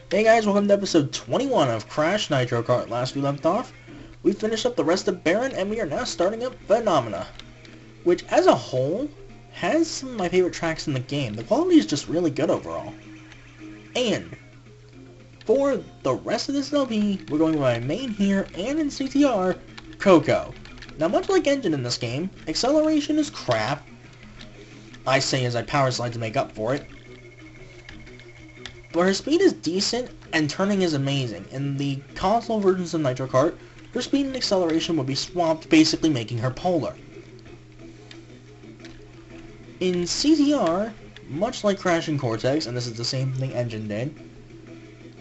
Hey guys, welcome to episode 21 of Crash Nitro Kart. Last we left off, we finished up the rest of Baron, and we are now starting up Fenomena, which as a whole, has some of my favorite tracks in the game. The quality is just really good overall. And, for the rest of this LP, we're going by main here and in CTR, Coco. Now much like Engine in this game, acceleration is crap. I say as I power slide to make up for it. But her speed is decent, and turning is amazing. In the console versions of Nitro Kart, her speed and acceleration would be swapped, basically making her polar. In CTR, much like Crash and Cortex, and this is the same thing Engine did,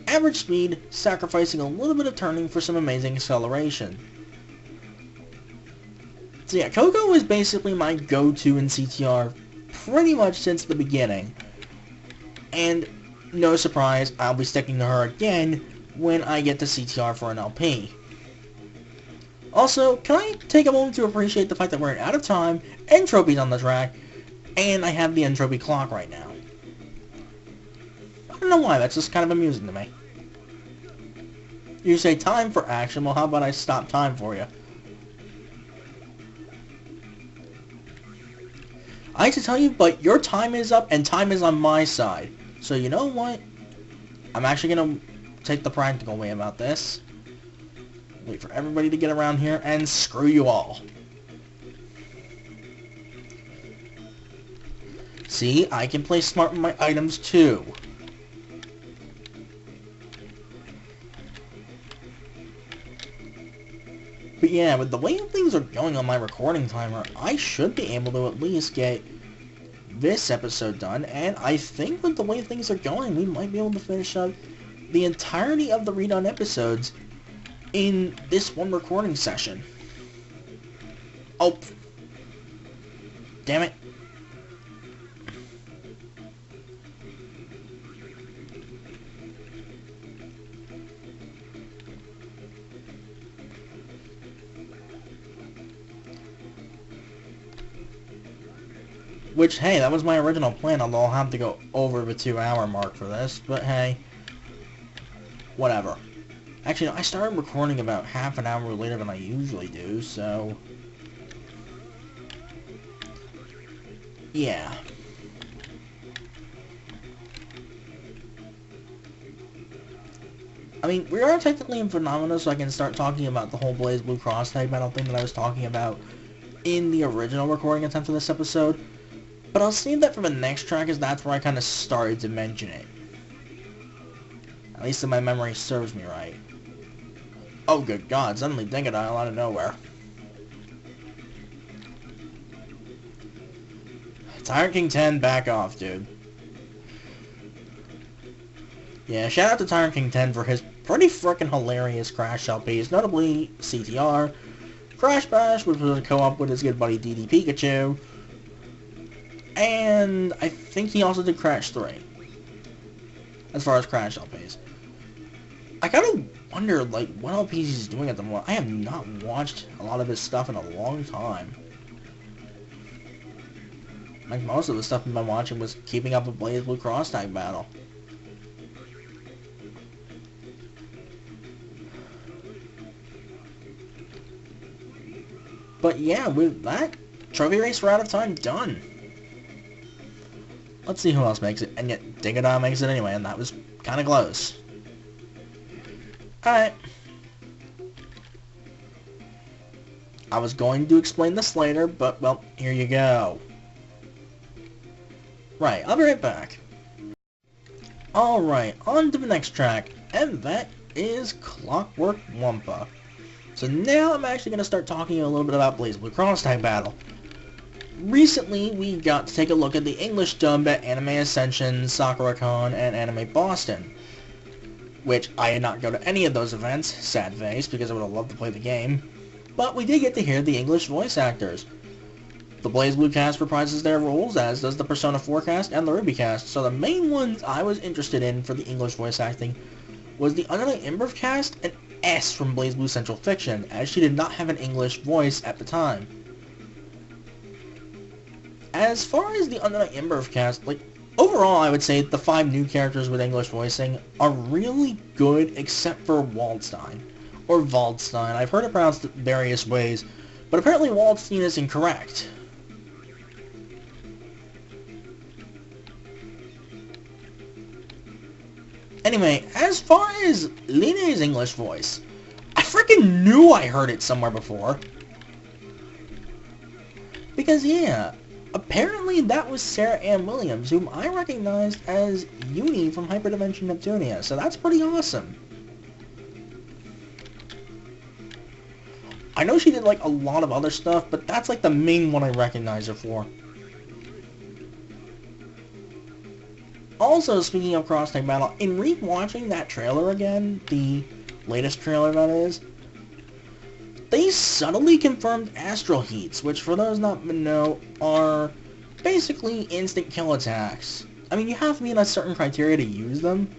average speed, sacrificing a little bit of turning for some amazing acceleration. So yeah, Coco is basically my go-to in CTR pretty much since the beginning. And no surprise, I'll be sticking to her again when I get to CTR for an LP. Also, can I take a moment to appreciate the fact that we're out of time, entropy's on the track, and I have the entropy clock right now. I don't know why, that's just kind of amusing to me. You say time for action, well how about I stop time for you? I hate to tell you, but your time is up and time is on my side. So you know what? I'm actually going to take the practical way about this. Wait for everybody to get around here and screw you all. See, I can play smart with my items too. But yeah, with the way things are going on my recording timer, I should be able to at least get this episode done, and I think with the way things are going, we might be able to finish up the entirety of the redone episodes in this one recording session. Oh, damn it. Which, hey, that was my original plan, although I'll have to go over the 2-hour mark for this, but hey, whatever. Actually, no, I started recording about half an hour later than I usually do, so yeah. I mean, we are technically in Fenomena, so I can start talking about the whole Blaze Blue Cross tag battle thing that I was talking about in the original recording attempt for this episode. But I'll save that for the next track, as that's where I kind of started to mention it. At least if my memory serves me right. Oh good god, suddenly Dingodile out of nowhere. Tyrant King 10, back off, dude. Yeah, shout out to Tyrant King 10 for his pretty frickin' hilarious Crash LPs, notably CTR, Crash Bash, which was a co-op with his good buddy DD Pikachu, and I think he also did Crash 3, as far as Crash LPs. I kind of wonder, like, what LPs he's doing at the moment. I have not watched a lot of his stuff in a long time. Like, most of the stuff I've been watching was keeping up with Blaze Blue Cross Tag Battle. But yeah, with that, Trophy Race, we're out of time, done. Let's see who else makes it, and yet Dingodile makes it anyway, and that was kind of close. Alright. I was going to explain this later, but, well, here you go. Right, I'll be right back. Alright, on to the next track, and that is Clockwork Wumpa. So now I'm actually going to start talking a little bit about Blaze Blue Cross Tag Battle. Recently, we got to take a look at the English dub at Anime Ascension, SakuraCon, and Anime Boston. Which, I did not go to any of those events, sad face, because I would have loved to play the game. But we did get to hear the English voice actors. The Blaze Blue cast reprises their roles, as does the Persona 4 cast and the Ruby cast. So the main ones I was interested in for the English voice acting was the Undernight Embers cast and S from Blaze Blue Central Fiction, as she did not have an English voice at the time. As far as the Undernight Embers cast, like, Overall, I would say the 5 new characters with English voicing are really good except for Waldstein. Or Waldstein. I've heard it pronounced various ways, but apparently Waldstein is incorrect. Anyway, as far as Line's English voice, I freaking knew I heard it somewhere before. Because yeah, apparently that was Sarah Ann Williams, whom I recognized as Uni from Hyperdimension Neptunia, so that's pretty awesome. I know she did like a lot of other stuff, but that's like the main one I recognize her for. Also, speaking of Cross-Tag Battle, in re-watching that trailer again, the latest trailer that is, they subtly confirmed Astral Heats, which for those not know, are basically instant kill attacks. I mean, you have to be in a certain criteria to use them,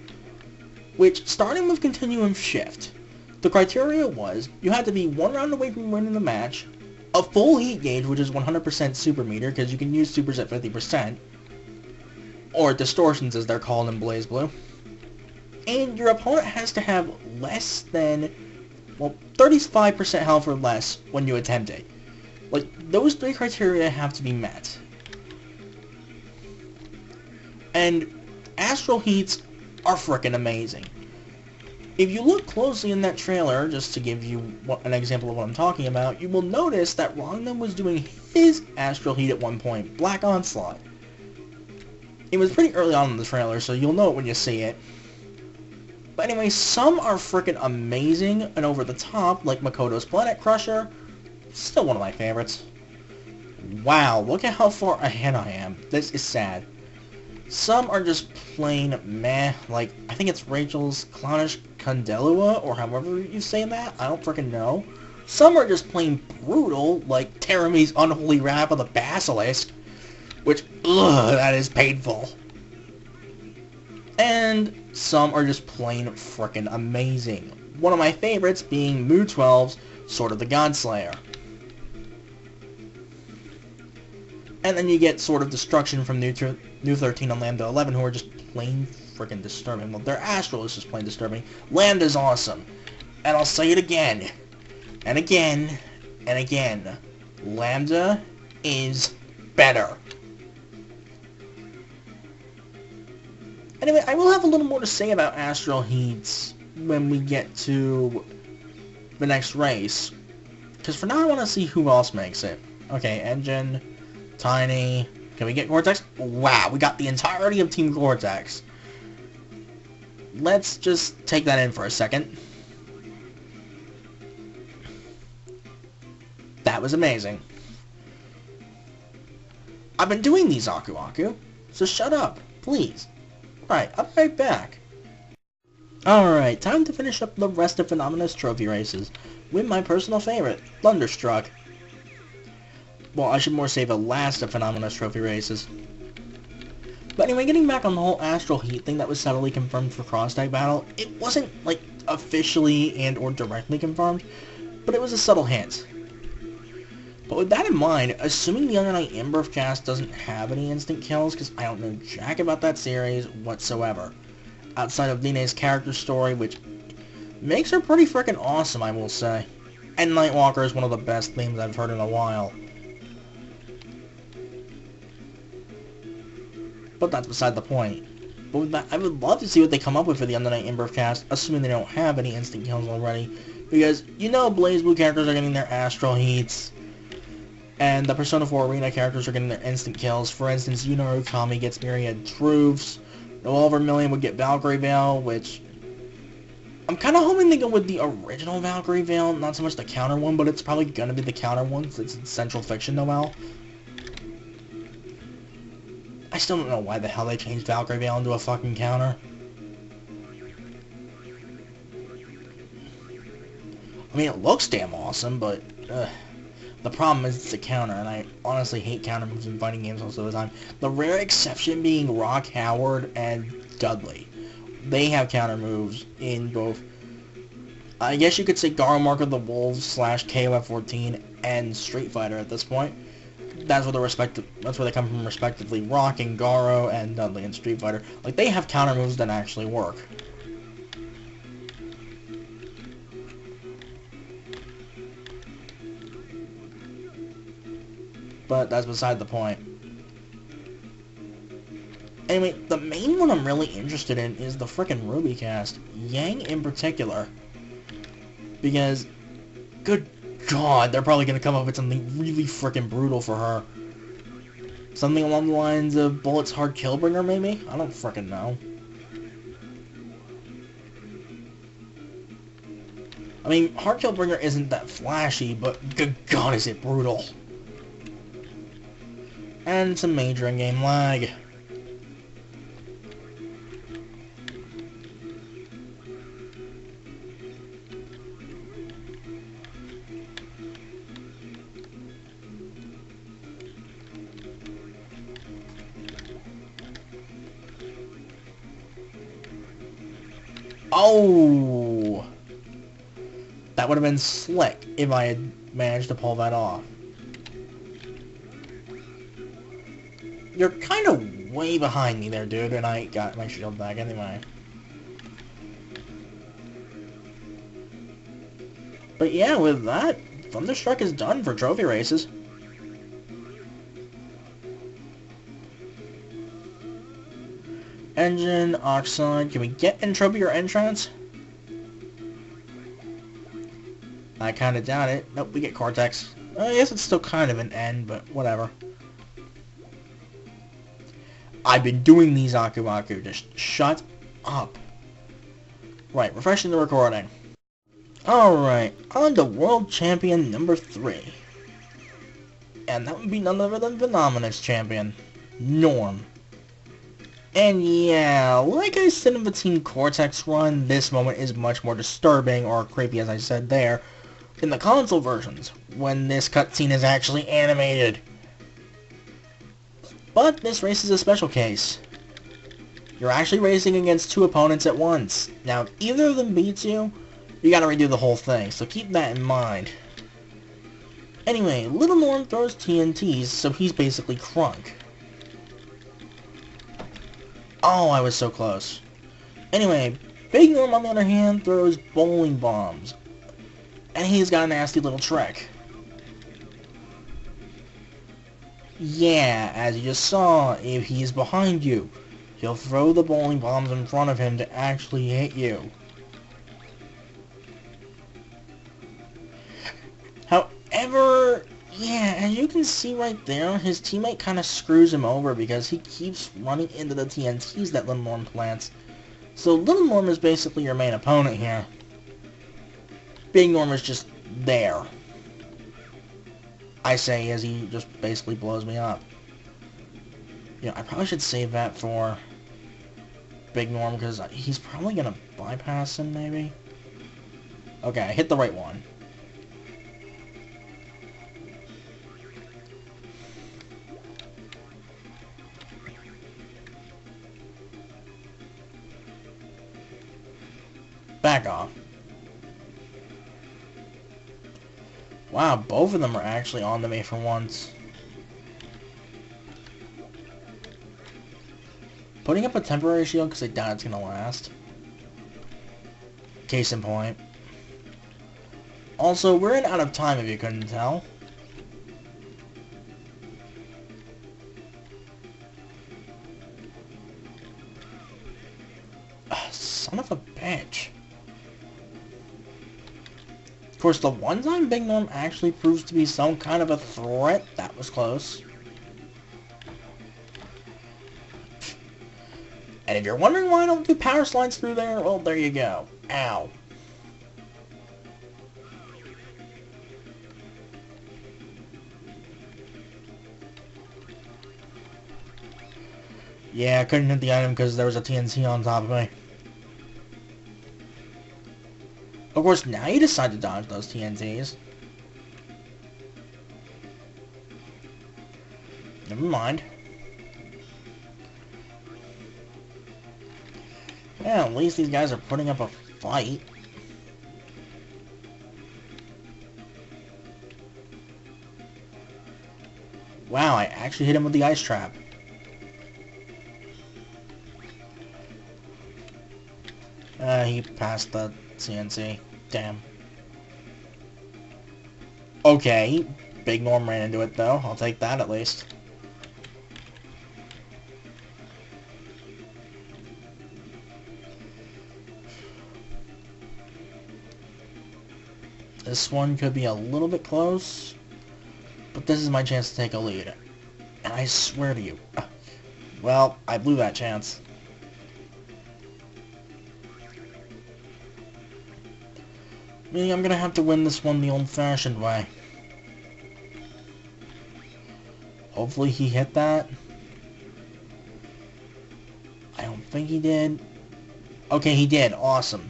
which, starting with Continuum Shift, the criteria was, you had to be 1 round away from winning the match, a full heat gauge, which is 100% super meter, because you can use supers at 50%, or distortions as they're called in BlazBlue, and your opponent has to have less than, well, 35% health or less when you attempt it. Like, those 3 criteria have to be met. And Astral Heats are frickin' amazing. If you look closely in that trailer, just to give you an example of what I'm talking about, you will notice that Rongdom was doing his Astral Heat at one point, Black Onslaught. It was pretty early on in the trailer, so you'll know it when you see it. But anyway, some are frickin' amazing and over the top, like Makoto's Planet Crusher. Still one of my favorites. Wow, look at how far ahead I am. This is sad. Some are just plain meh, like, I think it's Rachel's Clownish Condelua, or however you say that, I don't frickin' know. Some are just plain brutal, like Terami's Unholy Wrath of the Basilisk, which, ugh, that is painful. And some are just plain frickin' amazing. One of my favorites being Mu 12's Sword of the Godslayer. And then you get Sword of Destruction from New 13 and Lambda 11, who are just plain frickin' disturbing. Well, their Astral is just plain disturbing. Lambda's awesome. And I'll say it again, and again, and again. Lambda is better. Anyway, I will have a little more to say about Astral Heats when we get to the next race. Because for now I want to see who else makes it. Okay, Engine, Tiny. Can we get Cortex? Wow, we got the entirety of Team Cortex. Let's just take that in for a second. That was amazing. I've been doing these, Aku Aku, so shut up, please. Right, I'll be right back. Alright, time to finish up the rest of Phenomena's trophy races with my personal favorite, Thunderstruck. Well, I should more say the last of Phenomena's trophy races. But anyway, getting back on the whole Astral Heat thing that was subtly confirmed for Cross-Tag Battle, it wasn't, like, officially and or directly confirmed, but it was a subtle hint. But with that in mind, assuming the Undernight In-Birth cast doesn't have any instant kills, because I don't know jack about that series whatsoever, outside of Line's character story, which makes her pretty frickin' awesome, I will say. And Nightwalker is one of the best themes I've heard in a while. But that's beside the point. But with that, I would love to see what they come up with for the Undernight In-Birth cast, assuming they don't have any instant kills already. Because, you know, BlazBlue characters are getting their Astral Heats, and the Persona 4 Arena characters are getting their instant kills. For instance, Yuna Ukami gets Myriad Truths, Noelle Vermillion would get Valkyrie Veil, which I'm kind of hoping they go with the original Valkyrie Veil, not so much the counter one, but it's probably going to be the counter one since it's Central Fiction Noelle. I still don't know why the hell they changed Valkyrie Veil into a fucking counter. I mean, it looks damn awesome, but the problem is it's a counter, and I honestly hate counter moves in fighting games most of the time. The rare exception being Rock Howard and Dudley. They have counter moves in both, I guess you could say Garo Mark of the Wolves / KOF 14 and Street Fighter at this point. That's where they come from, respectively. Rock and Garo and Dudley in Street Fighter. Like, they have counter moves that actually work. But that's beside the point. Anyway, the main one I'm really interested in is the frickin' Ruby cast. Yang in particular. Because, good God, they're probably gonna come up with something really frickin' brutal for her. Something along the lines of Bullet's Hard Killbringer, maybe? I don't frickin' know. I mean, Hard Killbringer isn't that flashy, but good God, is it brutal. And some major in-game lag. Oh! That would have been slick if I had managed to pull that off. You're kind of way behind me there, dude, and I got my shield back anyway. But yeah, with that, Thunderstruck is done for trophy races. Engine, Oxide, can we get Entropy or Entrance? I kinda doubt it. Nope, we get Cortex. I guess it's still kind of an N, but whatever. I've been doing these, Aku Aku. Just shut up. Right, refreshing the recording. Alright, on to World Champion number 3. And that would be none other than Phenomena's champion, Norm. And yeah, like I said in the Team Cortex run, this moment is much more disturbing, or creepy as I said there, in the console versions, when this cutscene is actually animated. But this race is a special case. You're actually racing against 2 opponents at once. Now, if either of them beats you, you gotta redo the whole thing, so keep that in mind. Anyway, Little Norm throws TNTs, so he's basically Crunk. Oh, I was so close. Anyway, Big Norm on the other hand throws bowling bombs. And he's got a nasty little trick. Yeah, as you just saw, if he's behind you, he'll throw the bowling bombs in front of him to actually hit you. However, yeah, as you can see right there, his teammate kind of screws him over because he keeps running into the TNTs that Little Norm plants. So Little Norm is basically your main opponent here. Big Norm is just there. I say as he just basically blows me up. You know, I probably should save that for Big Norm because he's probably going to bypass him maybe. Okay, I hit the right one. Back off. Wow, both of them are actually on to me for once. Putting up a temporary shield because I doubt it's going to last. Case in point. Also, we're in out of time if you couldn't tell. Son of a bitch. Of course, the one time Big Norm actually proves to be some kind of a threat, that was close. And if you're wondering why I don't do power slides through there, well, there you go. Ow. Yeah, I couldn't hit the item because there was a TNT on top of me. Of course, now you decide to dodge those TNTs. Never mind. Yeah, at least these guys are putting up a fight. Wow, I actually hit him with the ice trap. He passed the CNC. Damn. Okay, Big Norm ran into it though. I'll take that at least. This one could be a little bit close, but this is my chance to take a lead. And I swear to you, well, I blew that chance. Meaning I'm gonna have to win this one the old-fashioned way. Hopefully he hit that. I don't think he did. Okay, he did. Awesome.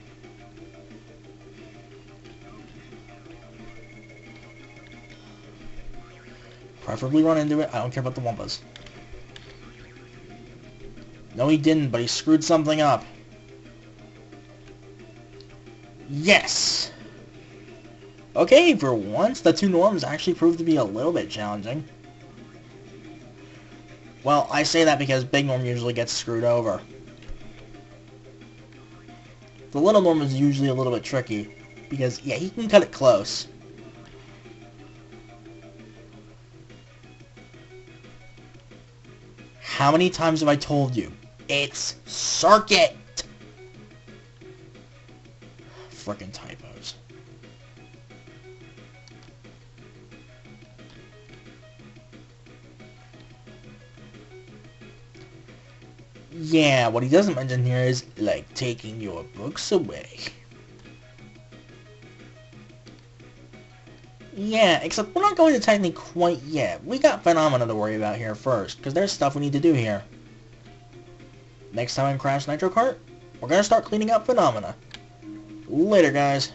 Preferably run into it. I don't care about the Wumpas. No, he didn't, but he screwed something up. Yes! Okay, for once, the two norms actually proved to be a little bit challenging. Well, I say that because Big Norm usually gets screwed over. The Little Norm is usually a little bit tricky, because, yeah, he can cut it close. How many times have I told you? It's circuit! Frickin' typos. Yeah, what he doesn't mention here is, like, taking your books away. Yeah, except we're not going to Technique quite yet. We got Fenomena to worry about here first, because there's stuff we need to do here. Next time on Crash Nitro Kart, we're going to start cleaning up Fenomena. Later, guys.